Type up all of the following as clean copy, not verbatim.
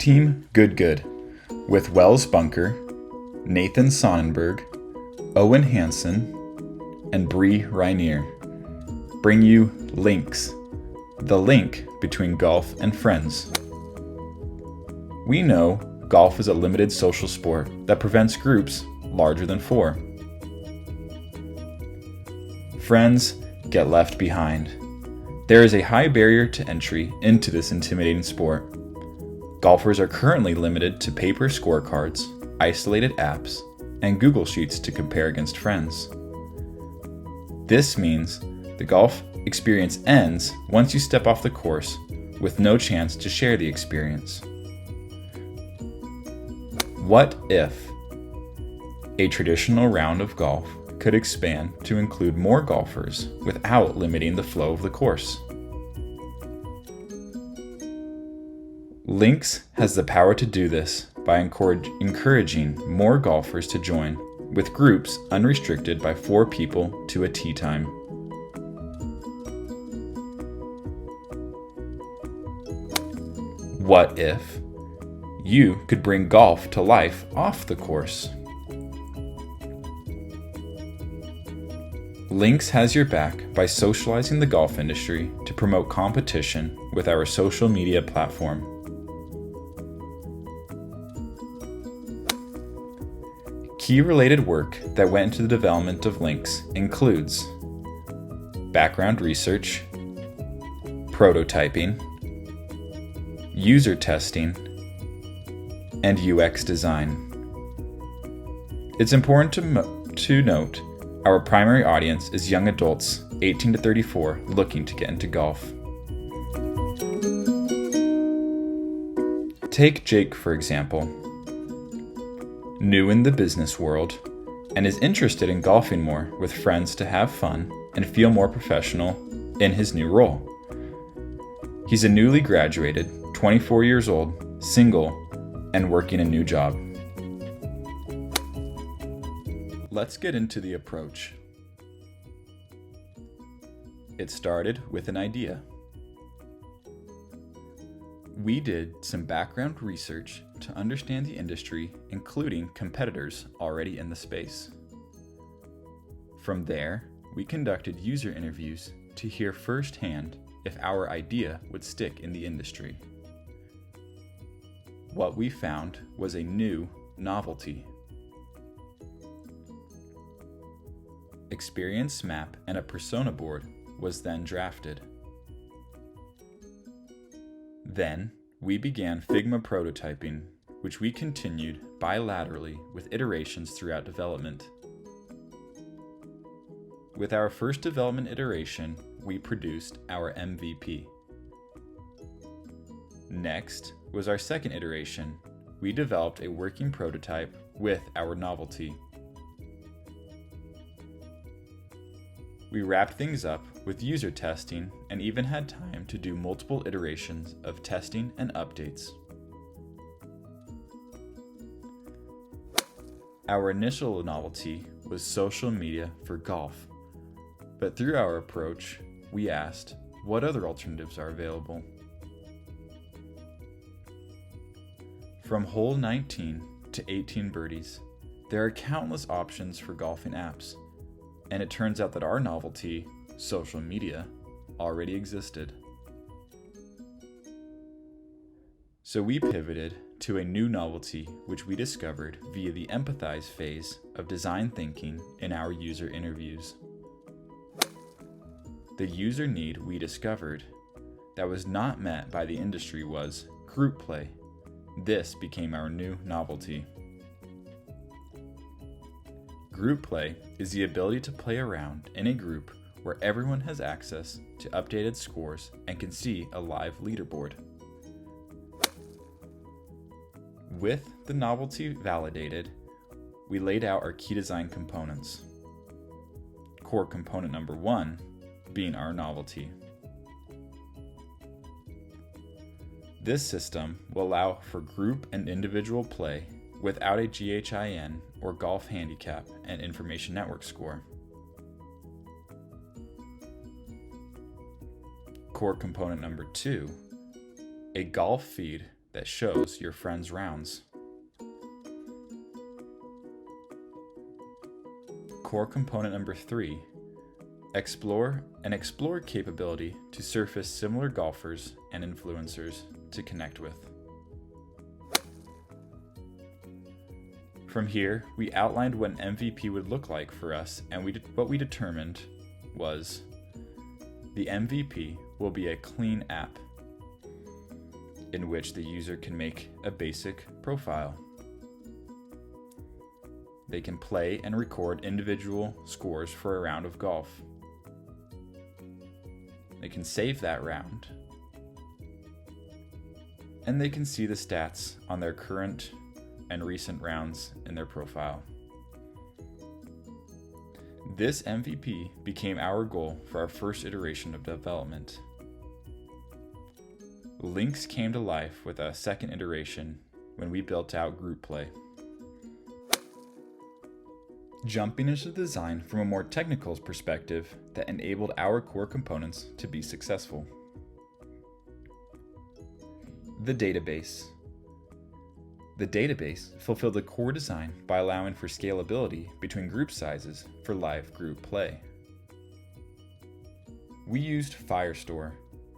Team Good Good with Wells Bunker, Nathan Sonnenberg, Owen Hansen, and Bree Rainier bring you Links, the link between golf and friends. We know golf is a limited social sport that prevents groups larger than 4. Friends get left behind. There is a high barrier to entry into this intimidating sport. Golfers are currently limited to paper scorecards, isolated apps, and Google Sheets to compare against friends. This means the golf experience ends once you step off the course with no chance to share the experience. What if a traditional round of golf could expand to include more golfers without limiting the flow of the course? Links has the power to do this by encouraging more golfers to join, with groups unrestricted by 4 people to a tee time. What if you could bring golf to life off the course? Links has your back by socializing the golf industry to promote competition with our social media platform. Key related work that went into the development of Links includes background research, prototyping, user testing, and UX design. It's important to note our primary audience is young adults 18 to 34 looking to get into golf. Take Jake, for example. New in the business world, and is interested in golfing more with friends to have fun and feel more professional in his new role. He's a newly graduated, 24 years old, single, and working a new job. Let's get into the approach. It started with an idea. We did some background research to understand the industry, including competitors already in the space. From there, we conducted user interviews to hear firsthand if our idea would stick in the industry. What we found was a new novelty. Experience map and a persona board was then drafted. Then, we began Figma prototyping, which we continued bilaterally with iterations throughout development. With our first development iteration, we produced our MVP. Next was our second iteration. We developed a working prototype with our novelty. We wrapped things up with user testing and even had time to do multiple iterations of testing and updates. Our initial novelty was social media for golf, but through our approach, we asked what other alternatives are available. From hole 19 to 18 birdies, there are countless options for golfing apps. And it turns out that our novelty, social media, already existed. So we pivoted to a new novelty which we discovered via the empathize phase of design thinking in our user interviews. The user need we discovered that was not met by the industry was group play. This became our new novelty. Group play is the ability to play around in a group where everyone has access to updated scores and can see a live leaderboard. With the novelty validated, we laid out our key design components. Core component number 1 being our novelty. This system will allow for group and individual play without a GHIN or golf handicap and information network score. Core component number 2, a golf feed that shows your friend's rounds. Core component number 3, explore capability to surface similar golfers and influencers to connect with. From here, we outlined what an MVP would look like for us, and what we determined was the MVP will be a clean app in which the user can make a basic profile. They can play and record individual scores for a round of golf. They can save that round, and they can see the stats on their current and recent rounds in their profile. This MVP became our goal for our first iteration of development. Links came to life with a second iteration when we built out group play. Jumping into the design from a more technical perspective that enabled our core components to be successful. The database. The database fulfilled the core design by allowing for scalability between group sizes for live group play. We used Firestore,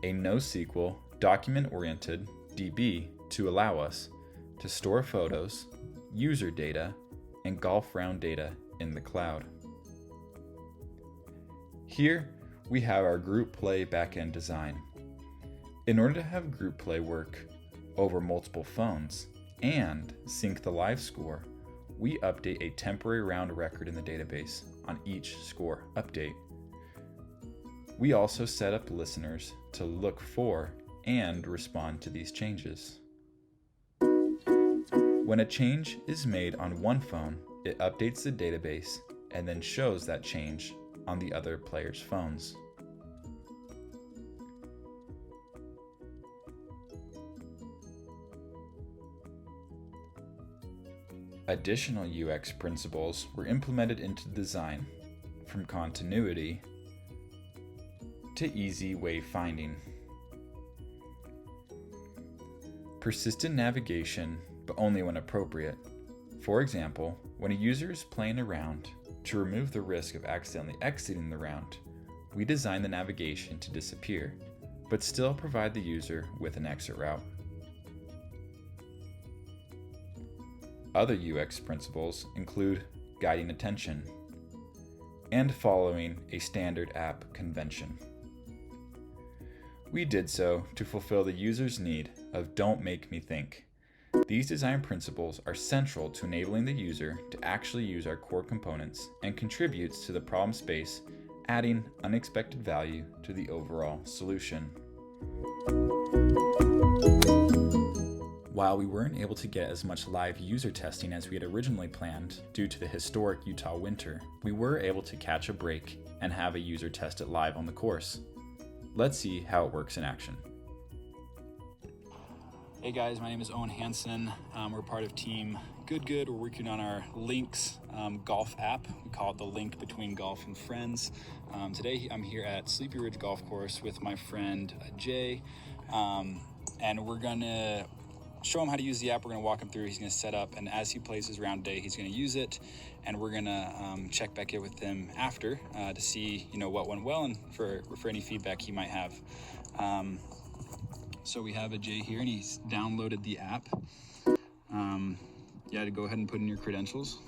a NoSQL document-oriented DB, to allow us to store photos, user data, and golf round data in the cloud. Here, we have our group play backend design. In order to have group play work over multiple phones and sync the live score, we update a temporary round record in the database on each score update. We also set up listeners to look for and respond to these changes. When a change is made on one phone, it updates the database and then shows that change on the other players' phones. Additional UX principles were implemented into the design, from continuity to easy wayfinding. Persistent navigation, but only when appropriate. For example, when a user is playing a round, to remove the risk of accidentally exiting the round, we design the navigation to disappear, but still provide the user with an exit route. Other UX principles include guiding attention and following a standard app convention. We did so to fulfill the user's need of "don't make me think." These design principles are central to enabling the user to actually use our core components and contributes to the problem space, adding unexpected value to the overall solution. While we weren't able to get as much live user testing as we had originally planned due to the historic Utah winter, we were able to catch a break and have a user test it live on the course. Let's see how it works in action. Hey guys, my name is Owen Hansen. We're part of Team Good. We're working on our Links golf app. We call it the link between golf and friends. Today I'm here at Sleepy Ridge Golf Course with my friend Jay, and we're gonna show him how to use the app. We're gonna walk him through. He's gonna set up, and as he plays his round day, he's gonna use it, and we're gonna check back in with him after to see what went well and for any feedback he might have. So we have a Jay here, and he's downloaded the app. To go ahead and put in your credentials.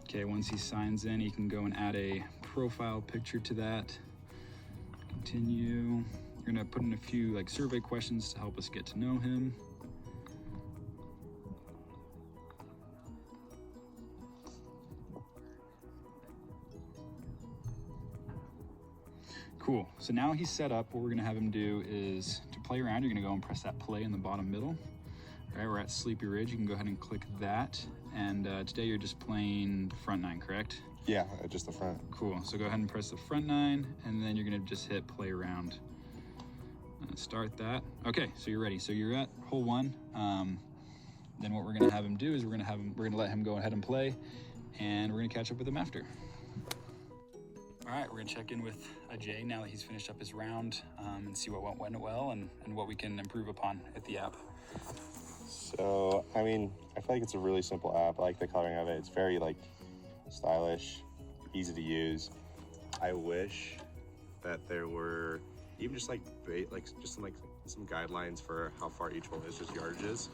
Okay, once he signs in, he can go and add a profile picture to that. Continue. You're gonna put in a few survey questions to help us get to know him. Cool, so now he's set up. What we're gonna have him do is to play around. You're gonna go and press that play in the bottom middle. All right, we're at Sleepy Ridge. You can go ahead and click that. And today you're just playing the front nine, correct? Yeah, just the front. Cool, so go ahead and press the front nine, and then you're gonna just hit play around. Start that. Okay, so you're ready. So you're at hole one. then what we're going to have him do is we're going to let him go ahead and play, and we're going to catch up with him after. All right, we're going to check in with Ajay now that he's finished up his round, and see what went well and what we can improve upon at the app. So, I mean, I feel like it's a really simple app. I like the coloring of it. It's very, like, stylish, easy to use. I wish that there were even just, like, some guidelines for how far each hole is, just yardages.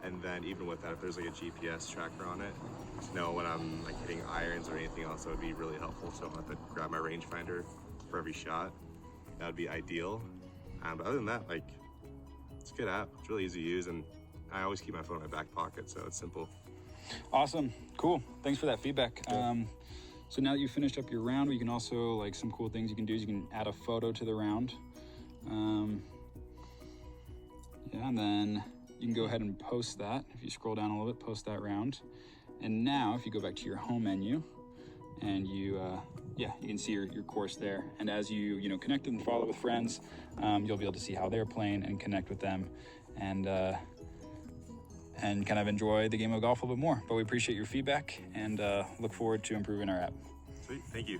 And then even with that, if there's, like, a GPS tracker on it, to know when I'm, like, hitting irons or anything else, that would be really helpful. So I don't have to grab my rangefinder for every shot. That would be ideal. But other than that, like, it's a good app. It's really easy to use, and I always keep my phone in my back pocket, so it's simple. Awesome. Cool. Thanks for that feedback. So now that you've finished up your round, you can also, like, some cool things you can do is you can add a photo to the round. And then you can go ahead and post that. If you scroll down a little bit, post that round. And now if you go back to your home menu and you can see your course there. And as you connect and follow with friends, you'll be able to see how they're playing and connect with them and kind of enjoy the game of golf a little bit more. But we appreciate your feedback and look forward to improving our app. Sweet, thank you.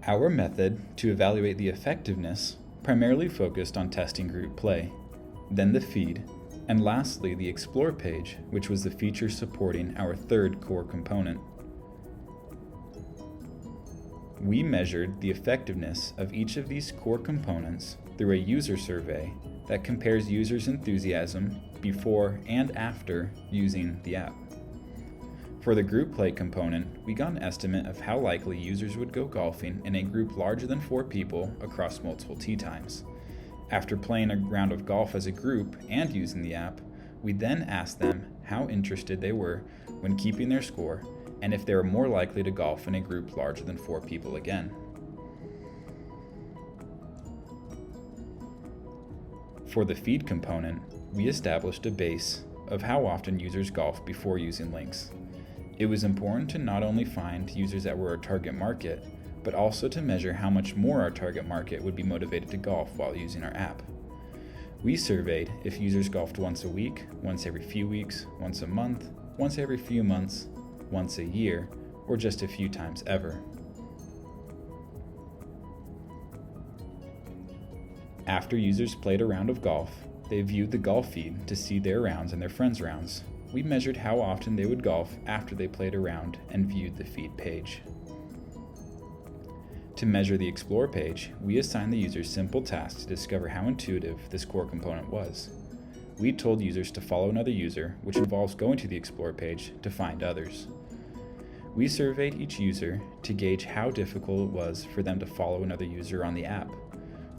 Our method to evaluate the effectiveness primarily focused on testing group play, then the feed, and lastly the Explore page, which was the feature supporting our third core component. We measured the effectiveness of each of these core components through a user survey that compares users' enthusiasm before and after using the app. For the group play component, we got an estimate of how likely users would go golfing in a group larger than 4 people across multiple tee times. After playing a round of golf as a group and using the app, we then asked them how interested they were when keeping their score and if they were more likely to golf in a group larger than 4 people again. For the feed component, we established a base of how often users golf before using links. It was important to not only find users that were our target market, but also to measure how much more our target market would be motivated to golf while using our app. We surveyed if users golfed once a week, once every few weeks, once a month, once every few months, once a year, or just a few times ever. After users played a round of golf, they viewed the golf feed to see their rounds and their friends' rounds. We measured how often they would golf after they played a round and viewed the feed page. To measure the Explore page, we assigned the users simple tasks to discover how intuitive this core component was. We told users to follow another user, which involves going to the Explore page to find others. We surveyed each user to gauge how difficult it was for them to follow another user on the app.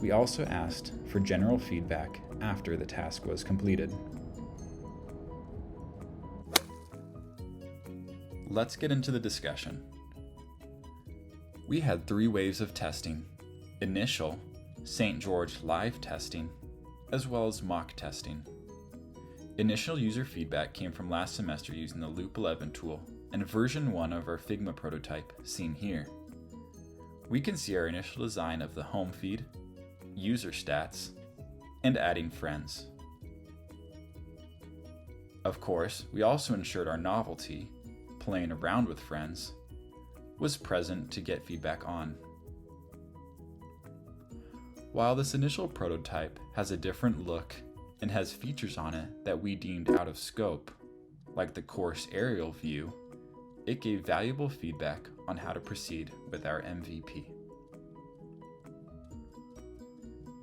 We also asked for general feedback after the task was completed. Let's get into the discussion. We had 3 waves of testing: initial, St. George live testing, as well as mock testing. Initial user feedback came from last semester using the Loop 11 tool and version 1 of our Figma prototype, seen here. We can see our initial design of the home feed, user stats, and adding friends. Of course, we also ensured our novelty, playing around with friends, was present to get feedback on. While this initial prototype has a different look and has features on it that we deemed out of scope, like the course aerial view, it gave valuable feedback on how to proceed with our MVP.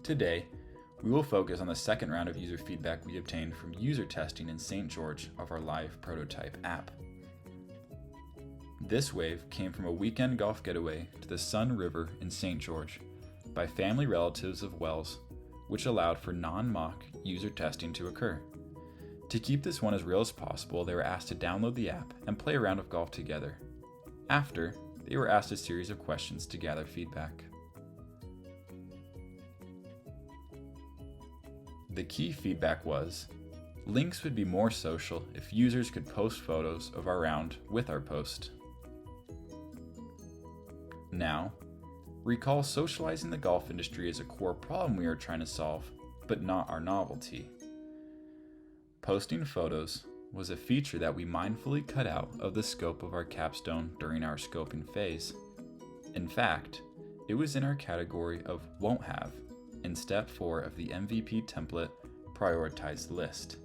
Today, we will focus on the second round of user feedback we obtained from user testing in St. George of our live prototype app. This wave came from a weekend golf getaway to the Sun River in St. George by family relatives of Wells, which allowed for non-mock user testing to occur. To keep this one as real as possible, they were asked to download the app and play a round of golf together. After, they were asked a series of questions to gather feedback. The key feedback was, links would be more social if users could post photos of our round with our post. Now, recall socializing the golf industry is a core problem we are trying to solve, but not our novelty. Posting photos was a feature that we mindfully cut out of the scope of our capstone during our scoping phase. In fact, it was in our category of won't have in step 4 of the MVP template prioritized list.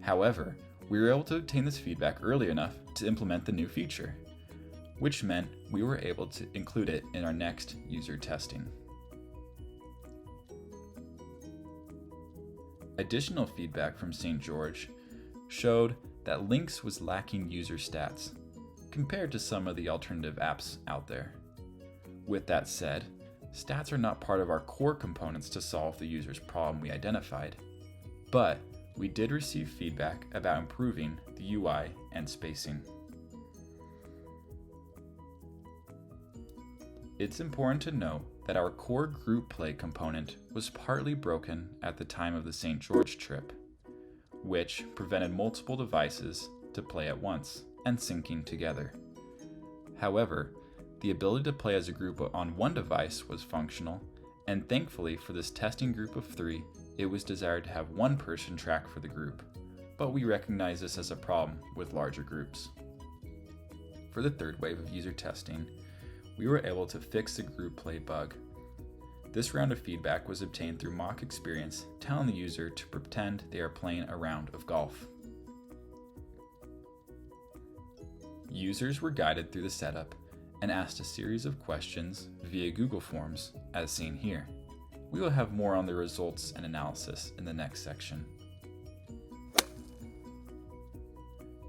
However, we were able to obtain this feedback early enough to implement the new feature, which meant we were able to include it in our next user testing. Additional feedback from St. George showed that Lynx was lacking user stats compared to some of the alternative apps out there. With that said, stats are not part of our core components to solve the user's problem we identified, but we did receive feedback about improving the UI and spacing. It's important to note that our core group play component was partly broken at the time of the St. George trip, which prevented multiple devices to play at once and syncing together. However, the ability to play as a group on one device was functional, and thankfully for this testing group of 3, it was desired to have one person track for the group, but we recognize this as a problem with larger groups. For the third wave of user testing, we were able to fix the group play bug. This round of feedback was obtained through mock experience, telling the user to pretend they are playing a round of golf. Users were guided through the setup and asked a series of questions via Google Forms, as seen here. We will have more on the results and analysis in the next section.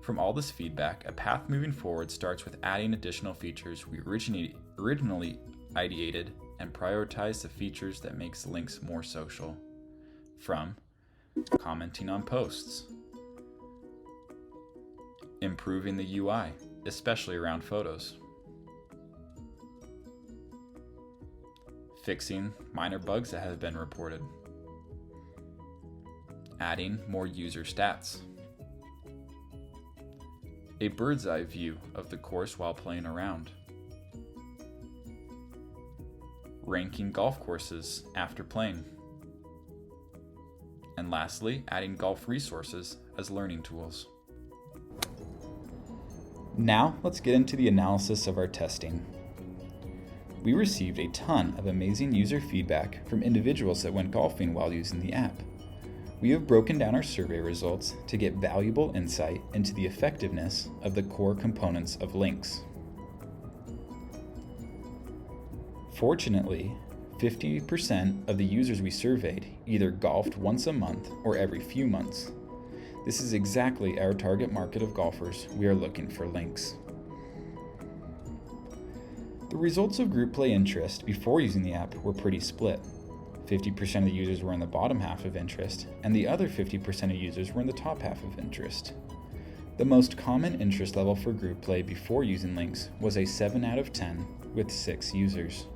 From all this feedback, a path moving forward starts with adding additional features we originally ideated and prioritize the features that makes Lynx more social. From commenting on posts, improving the UI, especially around photos, fixing minor bugs that have been reported, adding more user stats, a bird's eye view of the course while playing around, ranking golf courses after playing, and lastly, adding golf resources as learning tools. Now let's get into the analysis of our testing. We received a ton of amazing user feedback from individuals that went golfing while using the app. We have broken down our survey results to get valuable insight into the effectiveness of the core components of Lynx. Fortunately, 50% of the users we surveyed either golfed once a month or every few months. This is exactly our target market of golfers we are looking for Lynx. The results of group play interest before using the app were pretty split. 50% of the users were in the bottom half of interest, and the other 50% of users were in the top half of interest. The most common interest level for group play before using Lynx was a 7 out of 10 with 6 users.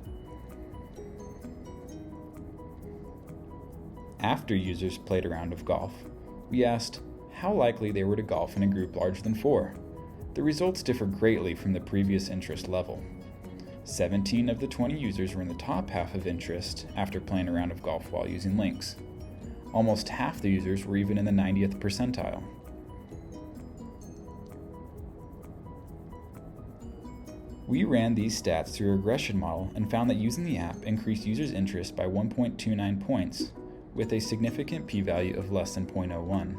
After users played a round of golf, we asked how likely they were to golf in a group larger than 4. The results differ greatly from the previous interest level. 17 of the 20 users were in the top half of interest after playing a round of golf while using Lynx. Almost half the users were even in the 90th percentile. We ran these stats through a regression model and found that using the app increased users' interest by 1.29 points, with a significant p-value of less than 0.01.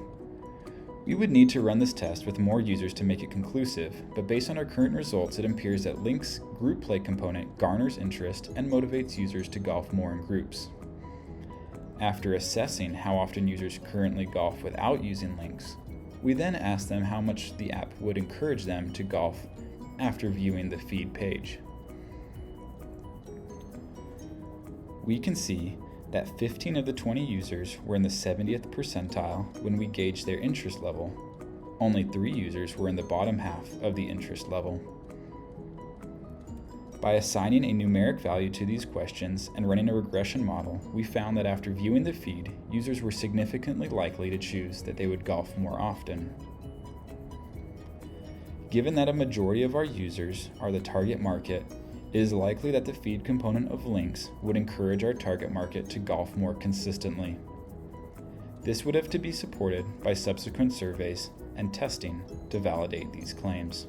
We would need to run this test with more users to make it conclusive, but based on our current results, it appears that Lynx group play component garners interest and motivates users to golf more in groups. After assessing how often users currently golf without using Lynx, we then asked them how much the app would encourage them to golf after viewing the feed page. We can see that 15 of the 20 users were in the 70th percentile when we gauged their interest level. Only 3 users were in the bottom half of the interest level. By assigning a numeric value to these questions and running a regression model, we found that after viewing the feed, users were significantly likely to choose that they would golf more often. Given that a majority of our users are the target market, it is likely that the feed component of Lynx would encourage our target market to golf more consistently. This would have to be supported by subsequent surveys and testing to validate these claims.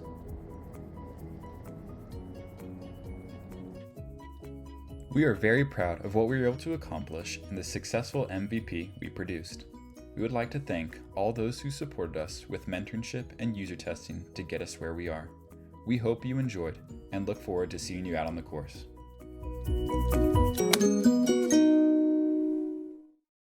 We are very proud of what we were able to accomplish in the successful MVP we produced. We would like to thank all those who supported us with mentorship and user testing to get us where we are. We hope you enjoyed and look forward to seeing you out on the course.